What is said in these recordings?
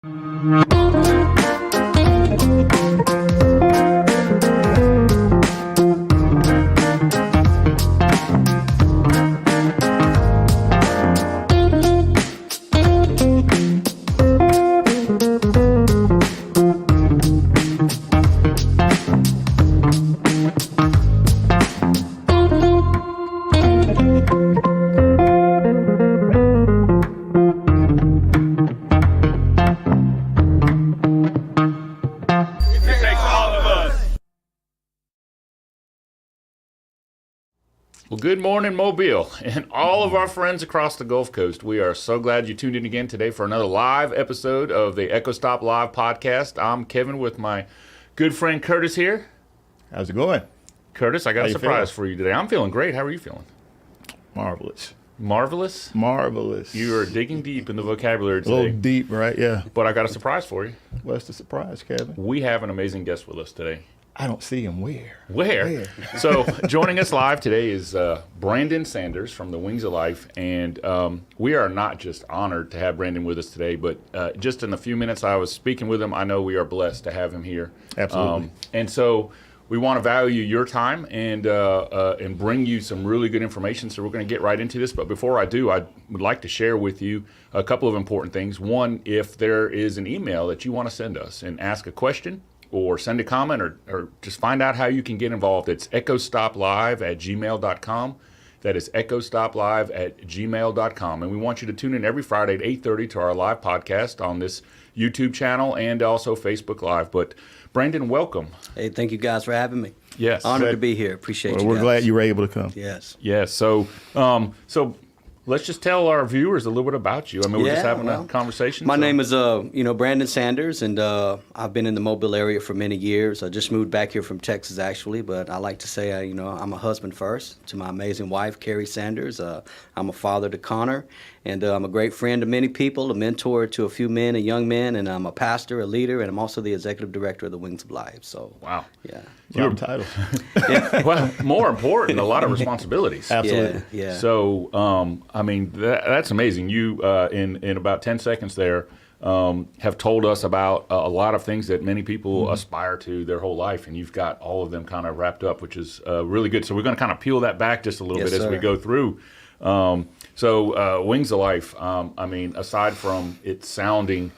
Well, good morning, Mobile, and all of our friends across the Gulf Coast. We are so glad you tuned in again today for another live episode of the Echo Stop Live podcast. I'm Kevin with my good friend Curtis here. How's it going? Curtis, I got a surprise feeling? for you today. I'm feeling great. How are you feeling? Marvelous. Marvelous? Marvelous. You are digging deep in the vocabulary a little today. deep, right? Yeah. But I got a surprise for you. What's the surprise, Kevin? We have an amazing guest with us today. I don't see him. Where? So joining us live today is Brandon Sanders from the Wings of Life, and we are not just honored to have Brandon with us today, but just in the few minutes I was speaking with him, I know we are blessed to have him here. Absolutely. And so we want to value your time and bring you some really good information. So we're going to get right into this. But before I do, I would like to share with you a couple of important things. One, if there is an email that you want to send us and ask a question, or send a comment, or just find out how you can get involved. It's echostoplive@gmail.com. That is echostoplive@gmail.com. And we want you to tune in every Friday at 8:30 to our live podcast on this YouTube channel and also Facebook Live. But Brandon, welcome. Hey, thank you guys for having me. Yes. Honored to be here. Appreciate Well, you we're guys. glad you were able to come. Yes. Yes. So let's just tell our viewers a little bit about you. I mean, we're just having a conversation. My name is Brandon Sanders, and I've been in the Mobile area for many years. I just moved back here from Texas, actually, but I like to say, I'm a husband first to my amazing wife, Carrie Sanders. I'm a father to Connor, and I'm a great friend to many people, a mentor to a few men and young men, and I'm a pastor, a leader, and I'm also the executive director of the Wings of Life. So, wow. Yeah. Job title. Well, more important, a lot of responsibilities. Absolutely. Yeah. So, that's amazing. You, in about 10 seconds there, have told us about a lot of things that many people aspire to their whole life, and you've got all of them kind of wrapped up, which is really good. So we're going to kind of peel that back just a little bit as we go through. Wings of Life, aside from it sounding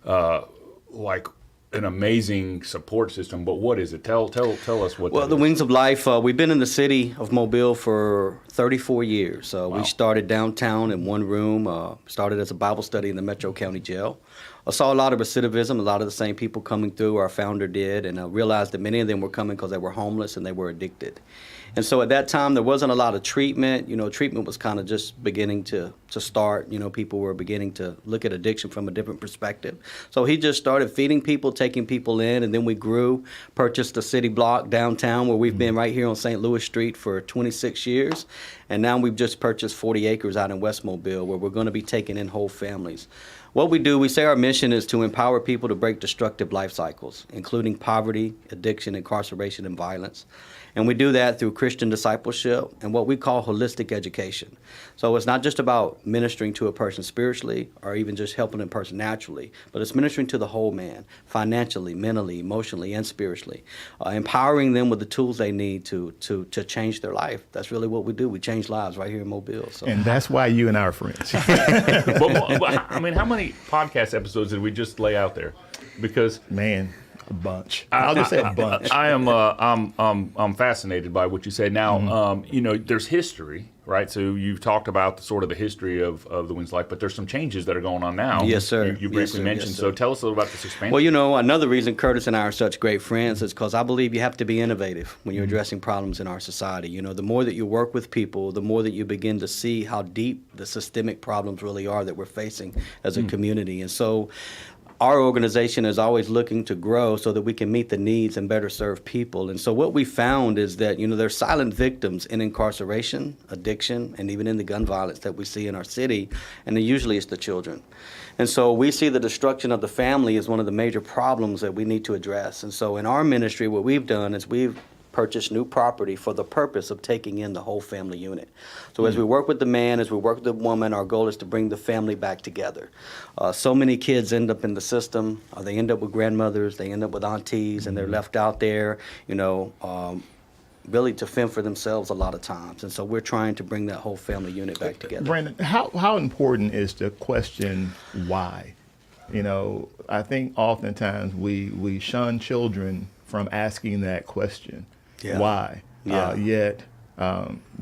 like an amazing support system, but what is it? Tell us what. Well, that the is. Wings of Life, we've been in the city of Mobile for 34 years. Wow. We started downtown in one room, started as a Bible study in the Metro County Jail. I saw a lot of recidivism, a lot of the same people coming through, our founder did, and I realized that many of them were coming because they were homeless and they were addicted. And so at that time, there wasn't a lot of treatment. Treatment was kind of just beginning to start. People were beginning to look at addiction from a different perspective. So he just started feeding people, taking people in, and then we grew, purchased a city block downtown where we've been right here on St. Louis Street for 26 years. And now we've just purchased 40 acres out in West Mobile where we're going to be taking in whole families. What we do, we say our mission is to empower people to break destructive life cycles, including poverty, addiction, incarceration, and violence. And we do that through Christian discipleship and what we call holistic education. So it's not just about ministering to a person spiritually or even just helping a person naturally, but it's ministering to the whole man, financially, mentally, emotionally, and spiritually, empowering them with the tools they need to change their life. That's really what we do. We change lives right here in Mobile. So. And that's why you and I are friends. How many podcast episodes did we just lay out there? Because man, a bunch. I'll just say a bunch. I'm fascinated by what you said. Now, there's history, right? So you've talked about the history of the Wings of Life, but there's some changes that are going on now. Yes, sir. You briefly mentioned. Yes, so tell us a little about this expansion. Well, another reason Curtis and I are such great friends is because I believe you have to be innovative when you're addressing problems in our society. The more that you work with people, the more that you begin to see how deep the systemic problems really are that we're facing as a community. And so our organization is always looking to grow so that we can meet the needs and better serve people. And so what we found is that, there's silent victims in incarceration, addiction, and even in the gun violence that we see in our city, and then usually it's the children. And so we see the destruction of the family as one of the major problems that we need to address. And so in our ministry, what we've done is we've purchase new property for the purpose of taking in the whole family unit. So as we work with the man, as we work with the woman, our goal is to bring the family back together. So many kids end up in the system. They end up with grandmothers, they end up with aunties, and they're left out there, really to fend for themselves a lot of times. And so we're trying to bring that whole family unit back together. Brandon, how important is the question why? I think oftentimes we shun children from asking that question, why? Yeah. Yet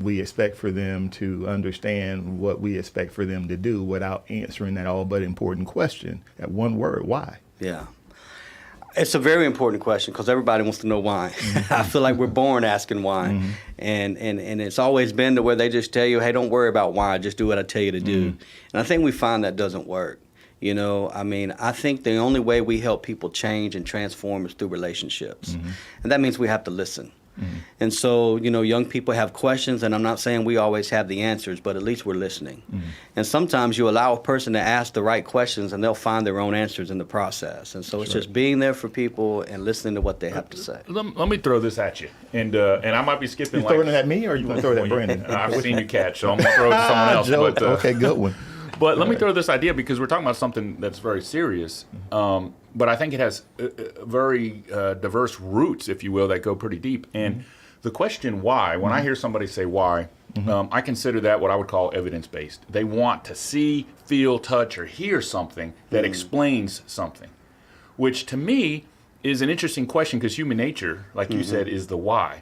we expect for them to understand what we expect for them to do without answering that all but important question, that one word, why? Yeah. It's a very important question because everybody wants to know why. I feel like we're born asking why. And it's always been to where they just tell you, hey, don't worry about why, just do what I tell you to do. And I think we find that doesn't work. I think the only way we help people change and transform is through relationships. And that means we have to listen. And so, young people have questions, and I'm not saying we always have the answers, but at least we're listening. And sometimes you allow a person to ask the right questions, and they'll find their own answers in the process. And so it's just being there for people and listening to what they have to say. Let me throw this at you, and I might be skipping. You throwing it at me, or you want to throw it at Brandon? I've seen you catch, so I'm going to throw it to someone else. But, okay, good one. But let me throw this idea because we're talking about something that's very serious, but I think it has very diverse roots, if you will, that go pretty deep. And the question why, when I hear somebody say why, I consider that what I would call evidence-based. They want to see, feel, touch, or hear something that explains something, which to me is an interesting question because human nature, like you said, is the why.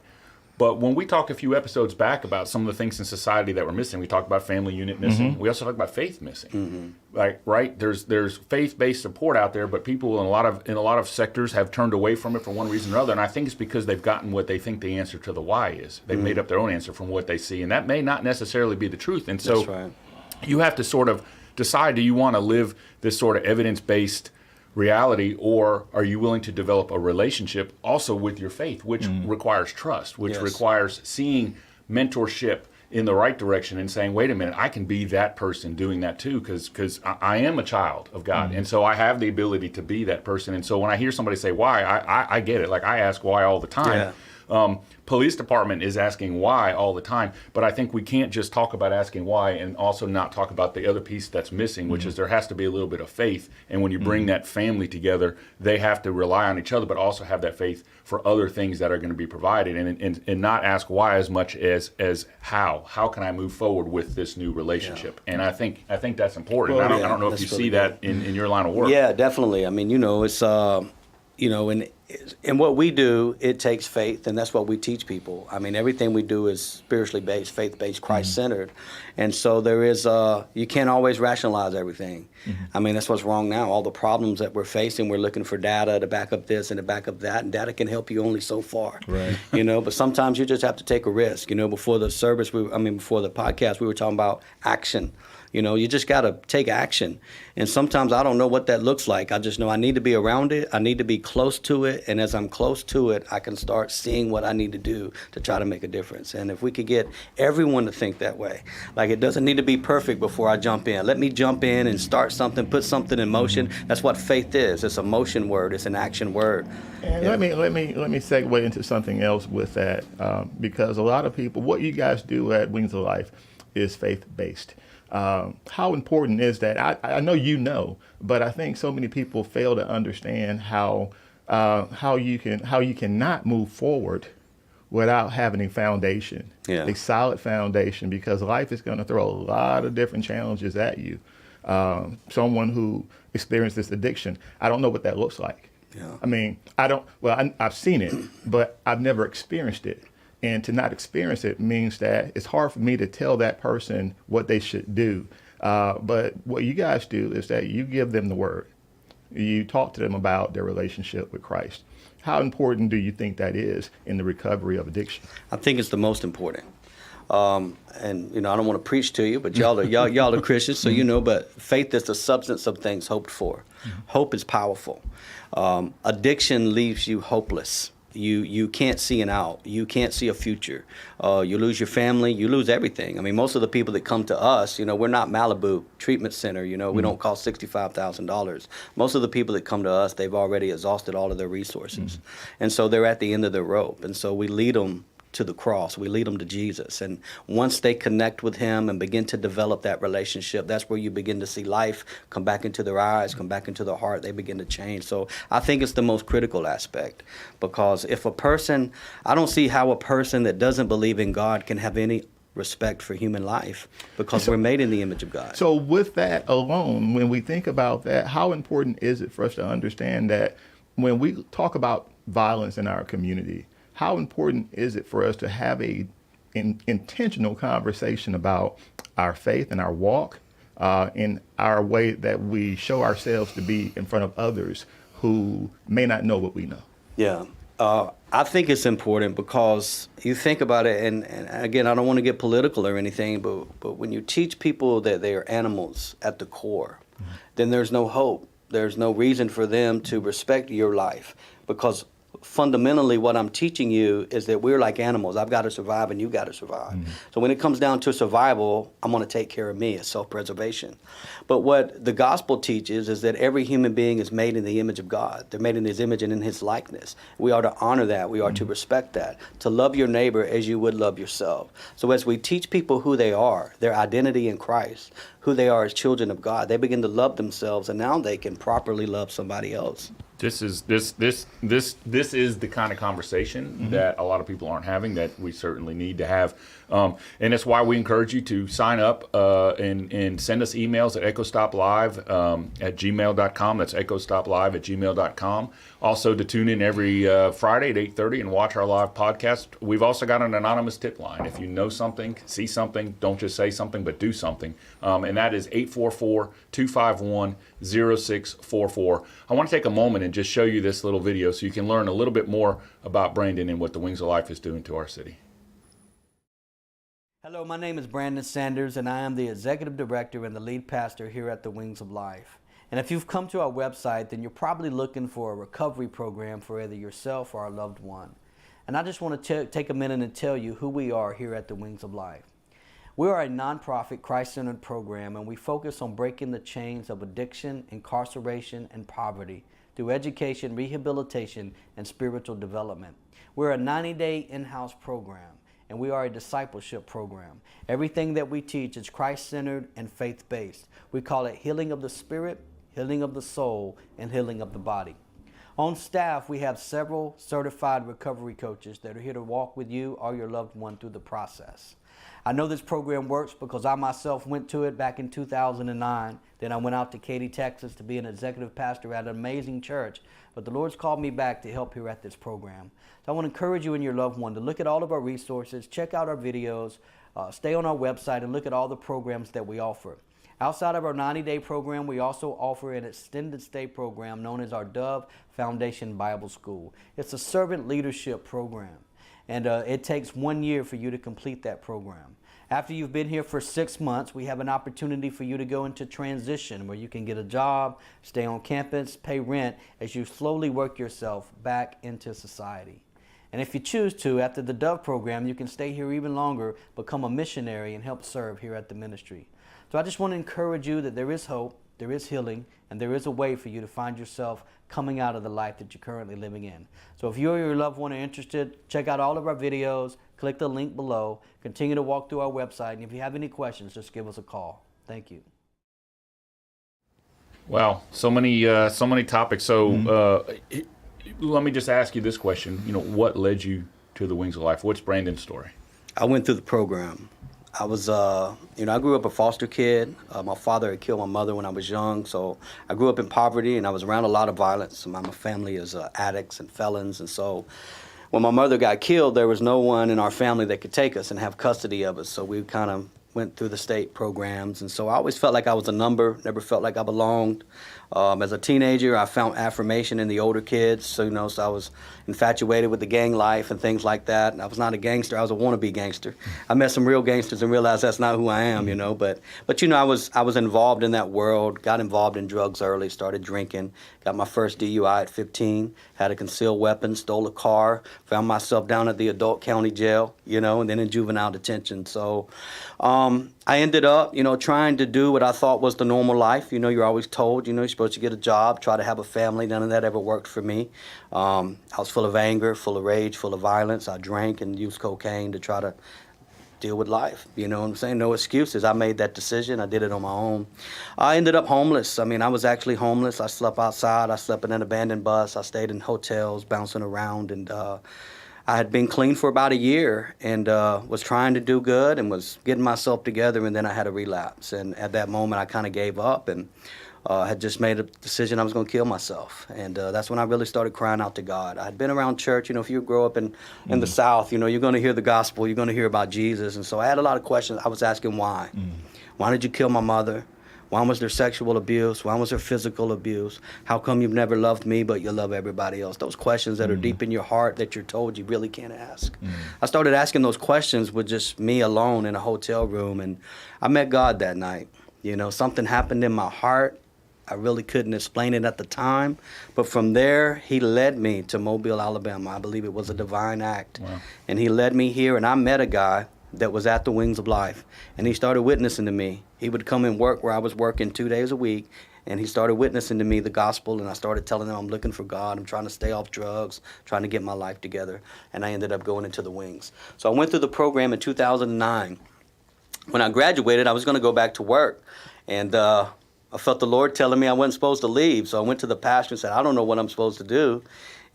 But when we talk a few episodes back about some of the things in society that were missing, we talked about family unit missing. We also talked about faith missing. Right? There's faith-based support out there, but people in a lot of sectors have turned away from it for one reason or another. And I think it's because they've gotten what they think the answer to the why is. They've made up their own answer from what they see, and that may not necessarily be the truth. And so you have to sort of decide: do you want to live this sort of evidence-based reality, or are you willing to develop a relationship also with your faith, which requires trust, which requires seeing mentorship in the right direction and saying, wait a minute, I can be that person doing that too, because I am a child of God, and so I have the ability to be that person. And so when I hear somebody say why, I get it. Like, I ask why all the time. Police department is asking why all the time, but I think we can't just talk about asking why and also not talk about the other piece that's missing, which is there has to be a little bit of faith. And when you bring that family together, they have to rely on each other, but also have that faith for other things that are going to be provided, and not ask why as much as how can I move forward with this new relationship. And I think that's important. Well, I don't know if you see that in your line of work. Yeah, definitely. I mean, it's in what we do, it takes faith, and that's what we teach people. I mean, everything we do is spiritually based, faith-based, Christ-centered. And so there is, you can't always rationalize everything. I mean, that's what's wrong now. All the problems that we're facing, we're looking for data to back up this and to back up that, and data can help you only so far. Right. But sometimes you just have to take a risk. Before the service, before the podcast, we were talking about action. You just got to take action. And sometimes I don't know what that looks like. I just know I need to be around it. I need to be close to it. And as I'm close to it, I can start seeing what I need to do to try to make a difference. And if we could get everyone to think that way, like, it doesn't need to be perfect before I jump in. Let me jump in and start something, put something in motion. That's what faith is. It's a motion word. It's an action word. And let me segue into something else with that, because a lot of people, what you guys do at Wings of Life is faith-based. How important is that? I know, but I think so many people fail to understand how you cannot move forward without having a foundation, a solid foundation, because life is going to throw a lot of different challenges at you. Someone who experienced this addiction, I don't know what that looks like. I mean, I've seen it, but I've never experienced it. And to not experience it means that it's hard for me to tell that person what they should do. But what you guys do is that you give them the word. You talk to them about their relationship with Christ. How important do you think that is in the recovery of addiction? I think it's the most important. And I don't want to preach to you, but y'all are Christians, so but faith is the substance of things hoped for. Hope is powerful. Addiction leaves you hopeless. you can't see an out. You can't see a future. You lose your family. You lose everything. I mean, most of the people that come to us, we're not Malibu Treatment Center. We don't cost $65,000. Most of the people that come to us, they've already exhausted all of their resources, and so they're at the end of their rope. And so we lead them to the cross. We lead them to Jesus. And once they connect with him and begin to develop that relationship, that's where you begin to see life come back into their eyes, come back into their heart. They begin to change. So I think it's the most critical aspect, because if I don't see how a person that doesn't believe in God can have any respect for human life, because we're made in the image of God. So with that alone, when we think about that, how important is it for us to understand that when we talk about violence in our community, how important is it for us to have a intentional conversation about our faith and our walk, in our way that we show ourselves to be in front of others who may not know what we know? Yeah. I think it's important because you think about it, and again, I don't want to get political or anything, but when you teach people that they are animals at the core, then there's no hope. There's no reason for them to respect your life, because fundamentally what I'm teaching you is that we're like animals. I've got to survive and you got to survive. So when it comes down to survival, I'm going to take care of me. It's self-preservation. But what the gospel teaches is that every human being is made in the image of God. They're made in his image and in his likeness. We are to honor that. We are to respect that, to love your neighbor as you would love yourself. So as we teach people who they are, their identity in Christ, who they are as children of God, they begin to love themselves, and now they can properly love somebody else. This is the kind of conversation that a lot of people aren't having, that we certainly need to have, and that's why we encourage you to sign up and send us emails at EchoStopLive at gmail.com. That's EchoStopLive at gmail.com. Also to tune in every Friday at 8:30 and watch our live podcast. We've also got an anonymous tip line. If you know something, see something, don't just say something, but do something, and that is 844-251-0644. I want to take a moment and just show you this little video so you can learn a little bit more about Brandon and what the Wings of Life is doing to our city. Hello, my name is Brandon Sanders, and I am the Executive Director and the lead pastor here at the Wings of Life. And if you've come to our website, then you're probably looking for a recovery program for either yourself or a loved one. And I just want to take a minute and tell you who we are here at the Wings of Life. We are a nonprofit, Christ-centered program, and we focus on breaking the chains of addiction, incarceration, and poverty through education, rehabilitation, and spiritual development. We're a 90-day in-house program, and we are a discipleship program. Everything that we teach is Christ-centered and faith-based. We call it healing of the spirit, healing of the soul, and healing of the body. On staff, we have several certified recovery coaches that are here to walk with you or your loved one through the process. I know this program works because I myself went to it back in 2009. Then I went out to Katy, Texas to be an executive pastor at an amazing church. But the Lord's called me back to help here at this program. So I want to encourage you and your loved one to look at all of our resources, check out our videos, stay on our website and look at all the programs that we offer. Outside of our 90-day program, we also offer an extended stay program known as our Dove Foundation Bible School. It's a servant leadership program, and it takes 1 year for you to complete that program. After you've been here for 6 months, we have an opportunity for you to go into transition where you can get a job, stay on campus, pay rent as you slowly work yourself back into society. And if you choose to, after the Dove program, you can stay here even longer, become a missionary, and help serve here at the ministry. So I just want to encourage you that there is hope, there is healing, and there is a way for you to find yourself coming out of the life that you're currently living in. So if you or your loved one are interested, check out all of our videos, click the link below, continue to walk through our website, and if you have any questions, just give us a call. Thank you. Wow, so many topics. So let me just ask you this question. What led you to the Wings of Life? What's Brandon's story? I went through the program. I was, I grew up a foster kid. My father had killed my mother when I was young, so I grew up in poverty, and I was around a lot of violence. My family is addicts and felons, and so when my mother got killed, there was no one in our family that could take us and have custody of us, so we kind of went through the state programs, and so I always felt like I was a number, never felt like I belonged. As a teenager, I found affirmation in the older kids, so I was infatuated with the gang life and things like that. And I was not a gangster; I was a wannabe gangster. I met some real gangsters and realized that's not who I am, But I was involved in that world. Got involved in drugs early. Started drinking. Got my first DUI at 15. Had a concealed weapon. Stole a car. Found myself down at the adult county jail, and then in juvenile detention. So I ended up, trying to do what I thought was the normal life. You're always told, you're supposed to get a job, try to have a family. None of that ever worked for me. I was full of anger, full of rage, full of violence. I drank and used cocaine to try to deal with life. You know what I'm saying? No excuses. I made that decision. I did it on my own. I ended up homeless. I was actually homeless. I slept outside. I slept in an abandoned bus. I stayed in hotels, bouncing around, and I had been clean for about a year and was trying to do good and was getting myself together, and then I had a relapse. And at that moment, I kind of gave up and had just made a decision I was going to kill myself. And that's when I really started crying out to God. I had been around church. If you grow up in the South, you're going to hear the gospel. You're going to hear about Jesus. And so I had a lot of questions. I was asking why. Why did you kill my mother? Why was there sexual abuse? Why was there physical abuse? How come you've never loved me, but you love everybody else? Those questions that are deep in your heart that you're told you really can't ask. I started asking those questions with just me alone in a hotel room, and I met God that night. Something happened in my heart. I really couldn't explain it at the time, but from there, he led me to Mobile, Alabama. I believe it was a divine act. Wow. And he led me here, and I met a guy that was at the Wings of Life, and he started witnessing to me. He would come and work where I was working 2 days a week, and he started witnessing to me the gospel, and I started telling him I'm looking for God, I'm trying to stay off drugs, trying to get my life together, and I ended up going into the Wings. So I went through the program in 2009. When I graduated, I was going to go back to work, and I felt the Lord telling me I wasn't supposed to leave, so I went to the pastor and said, I don't know what I'm supposed to do.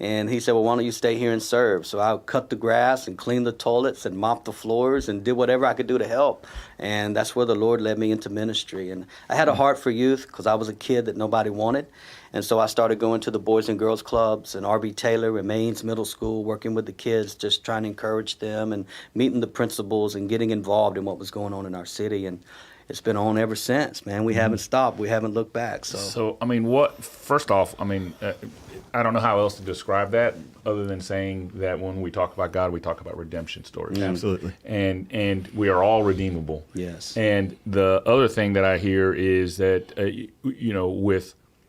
And he said, well, why don't you stay here and serve? So I cut the grass and cleaned the toilets and mopped the floors and did whatever I could do to help. And that's where the Lord led me into ministry. And I had a heart for youth because I was a kid that nobody wanted. And so I started going to the Boys and Girls Clubs and R.B. Taylor and Mainz Middle School, working with the kids, just trying to encourage them and meeting the principals and getting involved in what was going on in our city. And it's been on ever since, man. We haven't stopped. We haven't looked back. So First off, I don't know how else to describe that other than saying that when we talk about God, we talk about redemption stories. Absolutely. And we are all redeemable. Yes. And the other thing that I hear is that,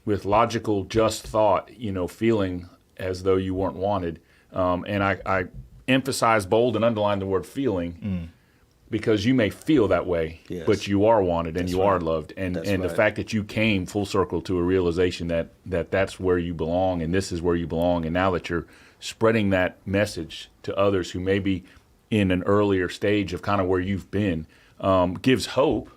with logical, just thought, feeling as though you weren't wanted. And I emphasize, bold, and underline the word feeling. Because you may feel that way, yes, but you are wanted and that's you right, are loved. And that's the right, fact that you came full circle to a realization that that's where you belong and this is where you belong. And now that you're spreading that message to others who may be in an earlier stage of kind of where you've been, gives hope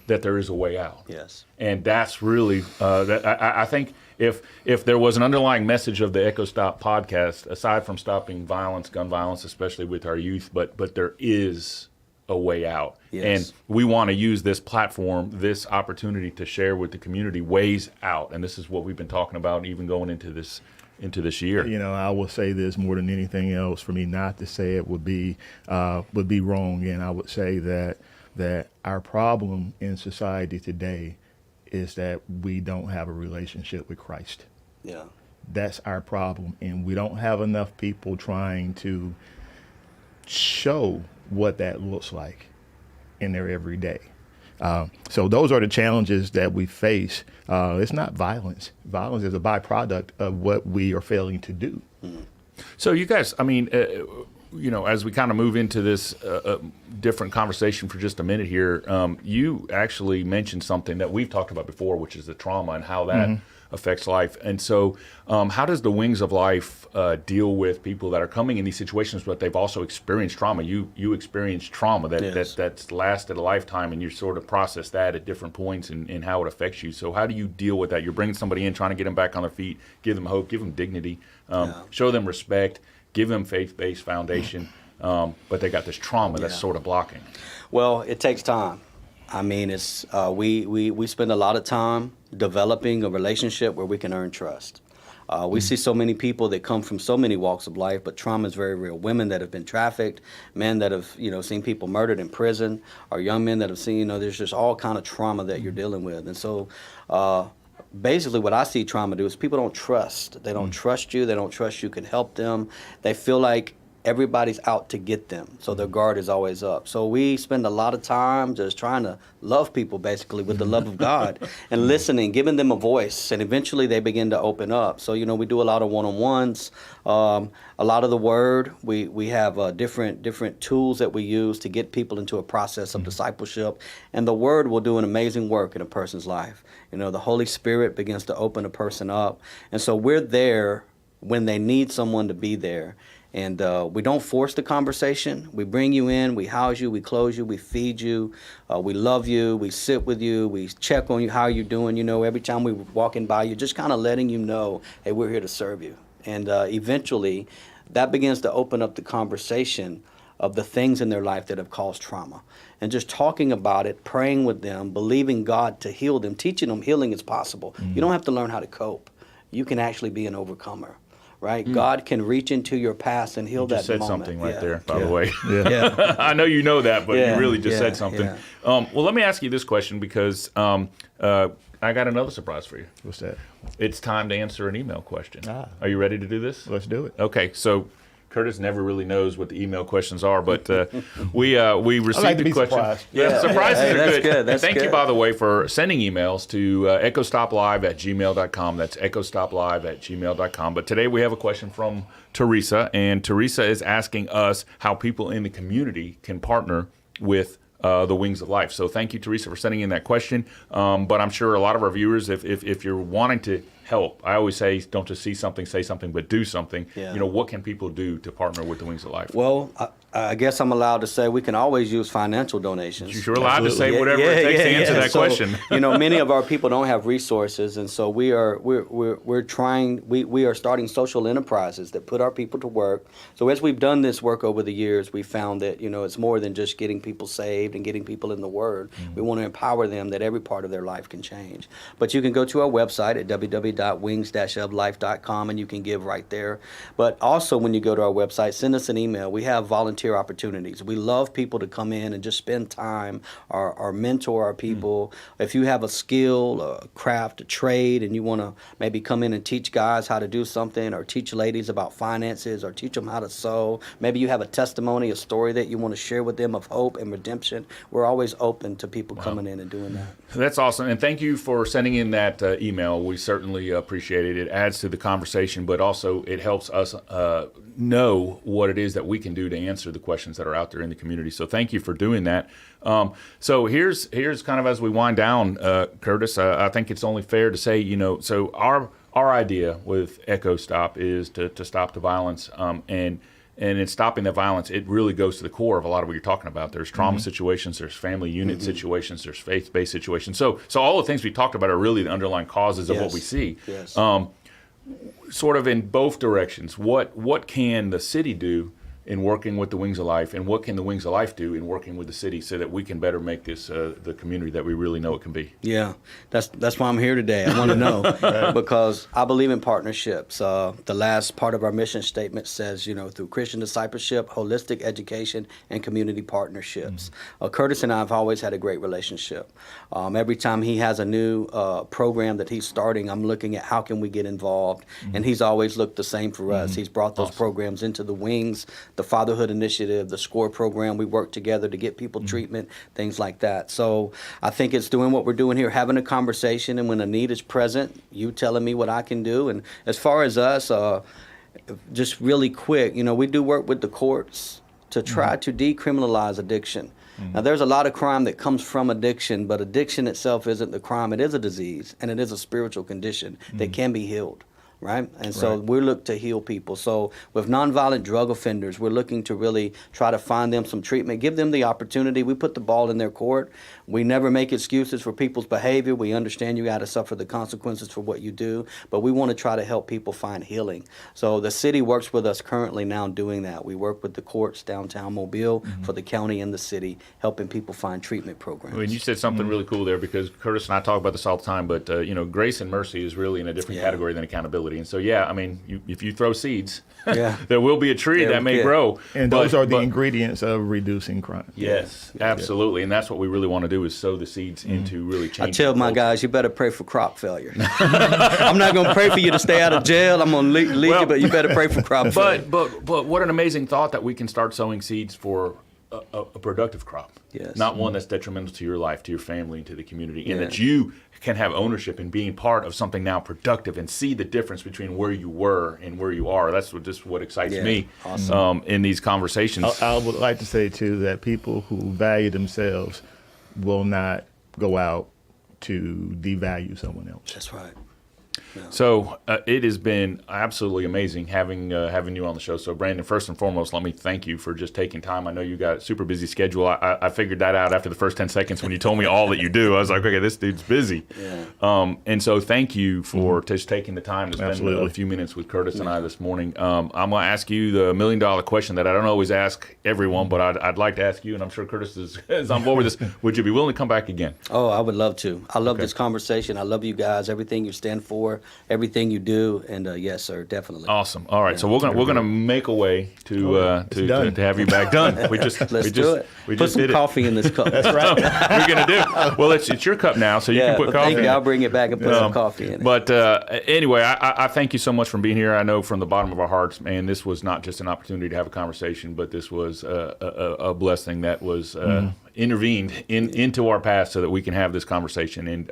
that there is a way out. Yes. And that's really, I think if there was an underlying message of the Echo Stop podcast, aside from stopping violence, gun violence, especially with our youth, but there is a way out. Yes. And we want to use this platform, this opportunity to share with the community ways out. And this is what we've been talking about even going into this year. I will say this more than anything else. For me not to say it would be wrong. And I would say that our problem in society today is that we don't have a relationship with Christ. Yeah. That's our problem. And we don't have enough people trying to show what that looks like in their everyday. So those are the challenges that we face. It's not violence. Violence is a byproduct of what we are failing to do. So you guys, as we kind of move into this different conversation for just a minute here, you actually mentioned something that we've talked about before, which is the trauma and how that affects life. And so how does the Wings of Life deal with people that are coming in these situations, but they've also experienced trauma? You experienced trauma that's lasted a lifetime, and you sort of process that at different points and how it affects you. So how do you deal with that? You're bringing somebody in, trying to get them back on their feet, give them hope, give them dignity, show them respect, give them faith-based foundation, but they got this trauma that's sort of blocking. Well, it takes time. It's we spend a lot of time developing a relationship where we can earn trust. We see so many people that come from so many walks of life, but trauma is very real. Women that have been trafficked, men that have, seen people murdered in prison, or young men that have seen, there's just all kind of trauma that you're dealing with. And so basically what I see trauma do is people don't trust. They don't trust you. They don't trust you can help them. They feel like everybody's out to get them, so their guard is always up. So we spend a lot of time just trying to love people basically with the love of God and listening, giving them a voice, and eventually they begin to open up. So we do a lot of one-on-ones, a lot of the word. We have different tools that we use to get people into a process of discipleship, and the word will do an amazing work in a person's life. The Holy Spirit begins to open a person up, and so we're there when they need someone to be there. And we don't force the conversation. We bring you in, we house you, we clothe you, we feed you, we love you, we sit with you, we check on you, how you're doing. Every time we walking by you, just kind of letting you know, hey, we're here to serve you. And eventually, that begins to open up the conversation of the things in their life that have caused trauma. And just talking about it, praying with them, believing God to heal them, teaching them healing is possible. You don't have to learn how to cope. You can actually be an overcomer. Right? God can reach into your past and heal that moment. You just said something right there, by the way. Yeah. I know you know that, but you really just said something. Yeah. Well, let me ask you this question because I got another surprise for you. What's that? It's time to answer an email question. Ah. Are you ready to do this? Let's do it. Okay, so Curtis never really knows what the email questions are, but we received like to the be question. surprised. Yeah, surprises Hey, are that's good. good. And That's thank you, good. by the way, for sending emails to echostoplive@gmail.com. That's echostoplive@gmail.com. But today we have a question from Teresa, and Teresa is asking us how people in the community can partner with the Wings of Life. So thank you, Teresa, for sending in that question. But I'm sure a lot of our viewers, if you're wanting to help, I always say, don't just see something, say something, but do something. Yeah. What can people do to partner with the Wings of Life? Well, I guess I'm allowed to say we can always use financial donations. You're allowed to say whatever it takes to answer that So, question. Many of our people don't have resources, and so we're trying. We are starting social enterprises that put our people to work. So as we've done this work over the years, we found that it's more than just getting people saved and getting people in the Word. We want to empower them that every part of their life can change. But you can go to our website at www.wings-oflife.com and you can give right there. But also when you go to our website, send us an email. We have volunteer opportunities. We love people to come in and just spend time or mentor our people. If you have a skill, a craft, a trade, and you want to maybe come in and teach guys how to do something, or teach ladies about finances, or teach them how to sew. Maybe you have a testimony, a story that you want to share with them of hope and redemption. We're always open to people coming in and doing that. That's awesome. And thank you for sending in that email. We certainly appreciate it. It adds to the conversation, but also it helps us know what it is that we can do to answer the questions that are out there in the community. So thank you for doing that. So here's kind of as we wind down, Curtis, I think it's only fair to say, so our idea with Echo Stop is to stop the violence, and in stopping the violence, it really goes to the core of a lot of what you're talking about. There's trauma situations, there's family unit situations, there's faith-based situations. So all the things we talked about are really the underlying causes of what we see. Yes. Sort of in both directions, what can the city do in working with the Wings of Life, and what can the Wings of Life do in working with the city so that we can better make this the community that we really know it can be? Yeah, that's why I'm here today. I want to know because I believe in partnerships. The last part of our mission statement says, through Christian discipleship, holistic education, and community partnerships. Curtis and I have always had a great relationship. Every time he has a new program that he's starting, I'm looking at how can we get involved, and he's always looked the same for us. He's brought those programs into the Wings, the Fatherhood Initiative, the SCORE program. We work together to get people treatment, things like that. So I think it's doing what we're doing here, having a conversation, and when a need is present, you telling me what I can do. And as far as us, just really quick, we do work with the courts to try to decriminalize addiction. Now, there's a lot of crime that comes from addiction, but addiction itself isn't the crime. It is a disease, and it is a spiritual condition that can be healed. Right? And so we look to heal people. So with nonviolent drug offenders, we're looking to really try to find them some treatment, give them the opportunity. We put the ball in their court. We never make excuses for people's behavior. We understand you got to suffer the consequences for what you do, but we want to try to help people find healing. So the city works with us currently now doing that. We work with the courts downtown Mobile for the county and the city, helping people find treatment programs. I mean, you said something really cool there, because Curtis and I talk about this all the time, but grace and mercy is really in a different category than accountability. And so, I mean, if you throw seeds, there will be a tree that may grow. And those are the ingredients of reducing crime. Yes, absolutely. And that's what we really want to do, is sow the seeds into really changing. I tell my guys, you better pray for crop failure. I'm not going to pray for you to stay out of jail. I'm going to leave you, but you better pray for crop failure. But what an amazing thought that we can start sowing seeds for a productive crop. Yes. Not one that's detrimental to your life, to your family, and to the community, and that you can have ownership in being part of something now productive and see the difference between where you were and where you are. That's what excites me in these conversations. I would like to say, too, that people who value themselves will not go out to devalue someone else. That's right. So it has been absolutely amazing having you on the show. So Brandon, first and foremost, let me thank you for just taking time. I know you got a super busy schedule. I figured that out after the first 10 seconds when you told me all that you do. I was like, okay, this dude's busy. Yeah. And so thank you for just taking the time to spend a few minutes with Curtis and I this morning. I'm going to ask you the $1 million question that I don't always ask everyone, but I'd like to ask you, and I'm sure Curtis is on board with this. Would you be willing to come back again? Oh, I would love to. I love this conversation. I love you guys, everything you stand for, everything you do, and yes, sir, definitely. Awesome. All right, so we're gonna make a way to have you back. Done. Let's do it. Put some coffee in this cup. That's right. We're gonna do. Well, it's your cup now, so you can put coffee. Thank you. I'll bring it back and put some coffee in it. But anyway, I thank you so much for being here. I know from the bottom of our hearts, man, this was not just an opportunity to have a conversation, but this was a blessing that was intervened into our past so that we can have this conversation. And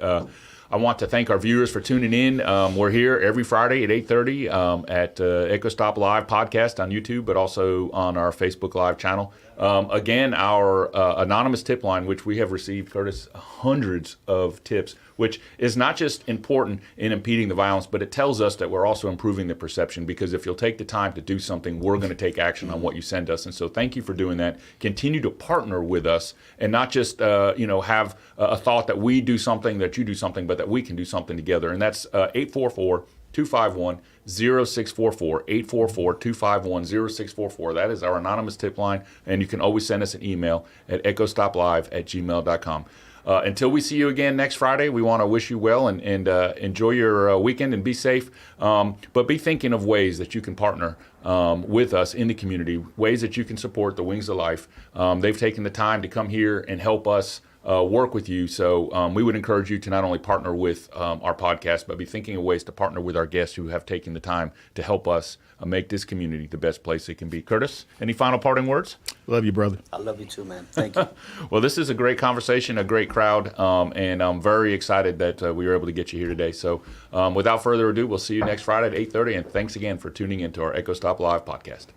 I want to thank our viewers for tuning in. We're here every Friday at 8:30 at Echo Stop Live podcast on YouTube, but also on our Facebook Live channel. Again, our anonymous tip line, which we have received, Curtis, hundreds of tips, which is not just important in impeding the violence, but it tells us that we're also improving the perception, because if you'll take the time to do something, we're going to take action on what you send us. And so thank you for doing that. Continue to partner with us and not just have a thought that we do something, that you do something, but that we can do something together. And that's 844-251-0644, 844-251-0644. That is our anonymous tip line, and you can always send us an email at echostoplive@gmail.com. Until we see you again next Friday, we want to wish you well and enjoy your weekend and be safe. But be thinking of ways that you can partner with us in the community, ways that you can support the Wings of Life. They've taken the time to come here and help us work with you. So we would encourage you to not only partner with our podcast, but be thinking of ways to partner with our guests who have taken the time to help us make this community the best place it can be. Curtis, any final parting words? Love you, brother. I love you too, man. Thank you. Well, this is a great conversation, a great crowd, and I'm very excited that we were able to get you here today. So without further ado, we'll see you next Friday at 8:30, and thanks again for tuning into our Echo Stop Live podcast.